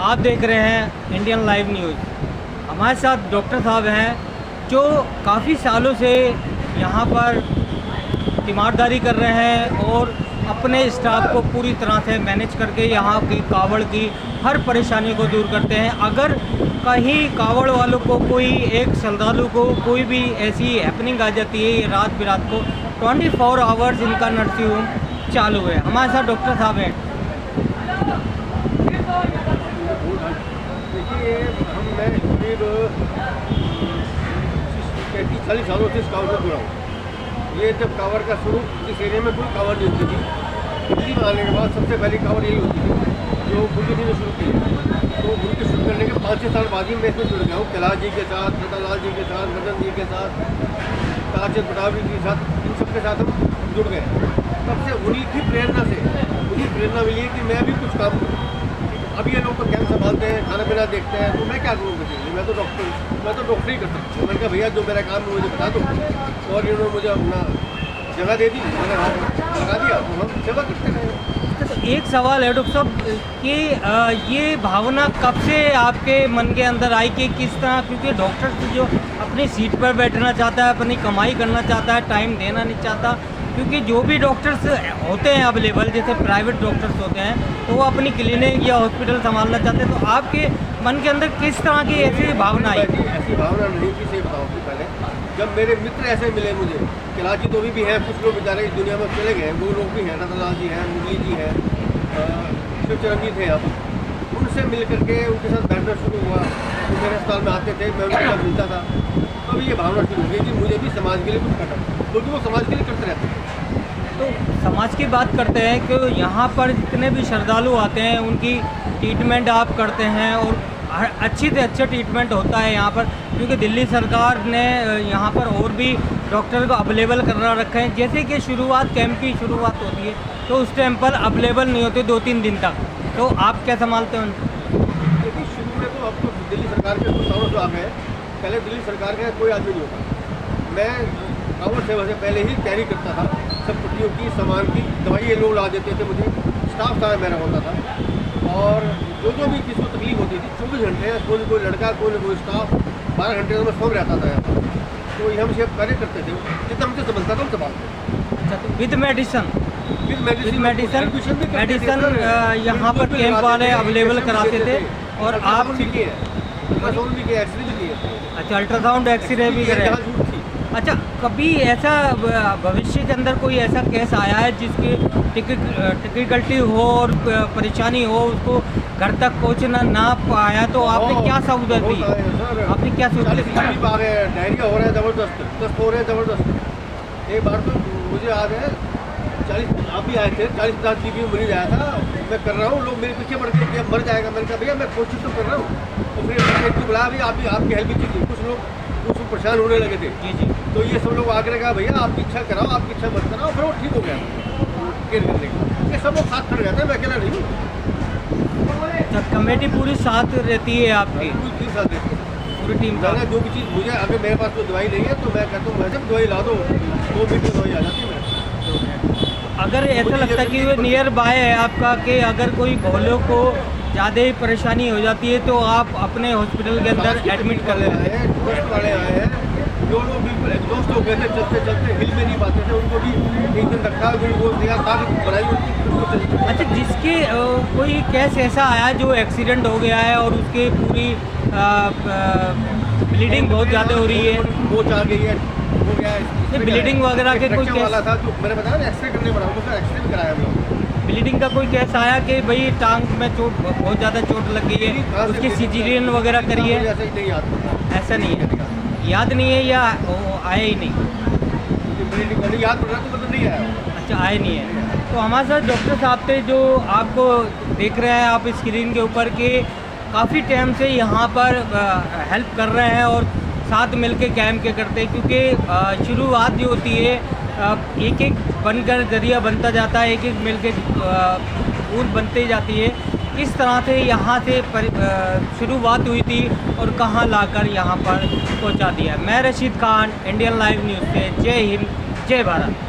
आप देख रहे हैं इंडियन लाइव न्यूज़। हमारे साथ डॉक्टर साहब हैं जो काफ़ी सालों से यहाँ पर तीमारदारी कर रहे हैं और अपने स्टाफ को पूरी तरह से मैनेज करके यहाँ की कावड़ की हर परेशानी को दूर करते हैं। अगर कहीं कावड़ वालों को कोई एक श्रद्धालु को कोई भी ऐसी हैपनिंग आ जाती है रात बिरात को 24 आवर्स इनका नर्सिंग होम चालू है। हमारे साथ डॉक्टर साहब हैं। देखिए मैं करीब 30-40 सालों से इस कावड़ से जुड़ा हूँ। ये जब कावड़ का शुरू इस एरिया में कोई कावड़ नहीं होती थी। दिल्ली में आने के बाद सबसे पहली कावड़ यही होती थी जो गुरु जी ने शुरू की है। तो गुरु के शुरू करने के 5-6 साल बाद ही मैं इसमें जुड़ गया हूँ। कैलाश जी के साथ, छतरलाल जी के साथ, रतन जी के साथ, कालाचंद पटावरी जी के साथ, इन सबके साथ हम जुड़ गए। तब से उन्हीं की प्रेरणा से मुझे प्रेरणा मिली है कि मैं भी कुछ काम करूँ। अब ये लोग तो कैंप संभालते हैं, खाना पीना देखते हैं, तो मैं क्या करूँ बच्चे? मैं तो डॉक्टरी कर सकता हूँ। मैंने कहा भैया जो मेरा काम है मुझे बता दो, और इन्होंने मुझे अपना जगह दे दी, मैंने हाथ लगा दिया, तो हम सेवा करते रहे। तो एक सवाल है डॉक्टर साहब कि ये भावना कब से आपके मन के अंदर आई कि किस तरह, क्योंकि डॉक्टर जो अपनी सीट पर बैठना चाहता है, अपनी कमाई करना चाहता है, टाइम देना नहीं चाहता, क्योंकि जो भी डॉक्टर्स होते हैं अवेलेबल, जैसे प्राइवेट डॉक्टर्स होते हैं, तो वो अपनी क्लिनिक या हॉस्पिटल संभालना चाहते हैं। तो आपके मन के अंदर किस तरह की ऐसी भावना आई? ऐसी भावना नहीं थी, सही बताऊँ कि पहले जब मेरे मित्र ऐसे मिले मुझे, कैलाश जी तो भी हैं, कुछ लोग बेचारे इस दुनिया में चले गए, वो लोग भी हैं, रतनलाल जी हैं, मुरली जी हैं, शिवचरण जी थे। अब उनसे मिल करके उनके साथ बैठना शुरू हुआ। वो मेरे अस्पताल में आते थे, मैं उनके साथ मिलता था। तो ये भावना शुरू हुई कि मुझे भी समाज के लिए कुछ करना, क्योंकि वो समाज के लिए करते रहते थे। तो समाज की बात करते हैं कि यहाँ पर जितने भी श्रद्धालु आते हैं उनकी ट्रीटमेंट आप करते हैं, और अच्छी से अच्छा ट्रीटमेंट होता है यहाँ पर, क्योंकि दिल्ली सरकार ने यहाँ पर और भी डॉक्टर को अवेलेबल करना रखे हैं। जैसे कि शुरुआत कैंप की शुरुआत होती है तो उस टाइम पर अवेलेबल नहीं होते 2-3 दिन तक, तो आप क्या संभालते हैं? देखिए शुरू में तो अब तो दिल्ली सरकार के सालों से आ गए, पहले दिल्ली सरकार का कोई आदमी नहीं होता। मैं कावड़ सेवा से पहले ही तैयारी करता था, सब पट्टियों की, सामान की, दवाई ये लोग ला देते थे मुझे, स्टाफ सारा मेरा होता था। और जो भी किसी को तकलीफ होती थी 24 घंटे कोई लड़का कोई स्टाफ 12 घंटे में सो रहता था यहाँ पर। तो ये हम से कार्य करते थे, जितना मुझे समझता था हम संभालते। अच्छा, तो विद मेडिसन मेडिसिन यहाँ पर कैंप वाले अवेलेबल कराते थे, और आप भी किए, अल्ट्रासाउंड भी किए, एक्सरे भी किए। अच्छा, अल्ट्रासाउंड एक्सरे भी करें। अच्छा, कभी ऐसा भविष्य के अंदर कोई ऐसा केस आया है जिसकी डिफिकल्टी हो और परेशानी हो, उसको घर तक पहुंचना ना पाया, तो आपने क्या सहूलत दी? आपने क्या सहूलत दी? डायरिया हो रहा है ज़बरदस्त, दस्त हो रहे हैं ज़बरदस्त। एक बार तो मुझे आ गए 40, आप भी आए थे, 40-50 जीबी मरीज आया था, मैं कर रहा हूँ, लोग मेरे पीछे बढ़ के मर जाएगा। मैंने कहा भैया मैं कोशिश तो कर रहा हूँ। और फिर मैंने बुलाया भैया आपकी हेल्प भी चाहिए। कुछ लोग उसको परेशान होने लगे थे। जी। तो ये सब लोग आकर कहा भैया आपकी इच्छा कराओ, आपकी इच्छा मत कराओ, फिर वो ठीक हो गया केयर करने का। ये सब लोग साथ खड़े रहते हैं, मैं अकेला नहीं हूँ। अच्छा, कमेटी पूरी साथ रहती है आपकी? पूरी साथ रहती है, पूरी टीम का। जो भी चीज़ मुझे, अगर मेरे पास कोई दवाई नहीं है तो मैं कहता हूँ मैं जब दवाई ला दो, 2 मिनट में दवाई आ जाती है मेरे। अगर ऐसा लगता है कि वो नियर बाय है आपका, कि अगर कोई भोलों को ज़्यादा ही परेशानी हो जाती है तो आप अपने हॉस्पिटल के अंदर एडमिट कर ले रहे हैं। टूरिस्ट वाले आए हैं, जो लोग भी एग्जॉस्ट हो गए थे, चलते हिल में नहीं पाते थे, उनको भी एक दिन रखा, वो दिया, ताकि बनाई उनकी। अच्छा, जिसके कोई केस ऐसा आया जो एक्सीडेंट हो गया है और उसके पूरी ब्लीडिंग बहुत ज़्यादा हो रही है, वो आ गई है, हो गया है ब्लीडिंग वगैरह के कोई वाला था, जो मैंने बताया ना एक्सरे करने पड़ा, उसका एक्सरे भी कराया हम लोग। ब्लीडिंग का कोई केस आया कि भाई टांग में चोट, बहुत ज़्यादा चोट लग गई है, उसकी सिजेरियन वगैरह करी है? ऐसा ही नहीं याद, ऐसा नहीं है, याद नहीं है या आया ही नहीं? ब्लीडिंग याद पड़ रहा तो मतलब नहीं आया। अच्छा, आए नहीं है। तो हमारे साथ डॉक्टर साहब थे जो आपको देख रहे हैं आप स्क्रीन के ऊपर, के काफ़ी टाइम से यहाँ पर हेल्प कर रहे हैं और साथ मिलके कैंप के करते हैं, क्योंकि शुरुआत जो होती है एक एक बनकर जरिया बनता जाता है, एक एक मिलके बूंद बनती जाती है। इस तरह से यहाँ से शुरुआत हुई थी और कहाँ लाकर यहाँ पर पहुँचा दिया। मैं Rashid Khan, Indian live news से। जय हिंद, जय भारत।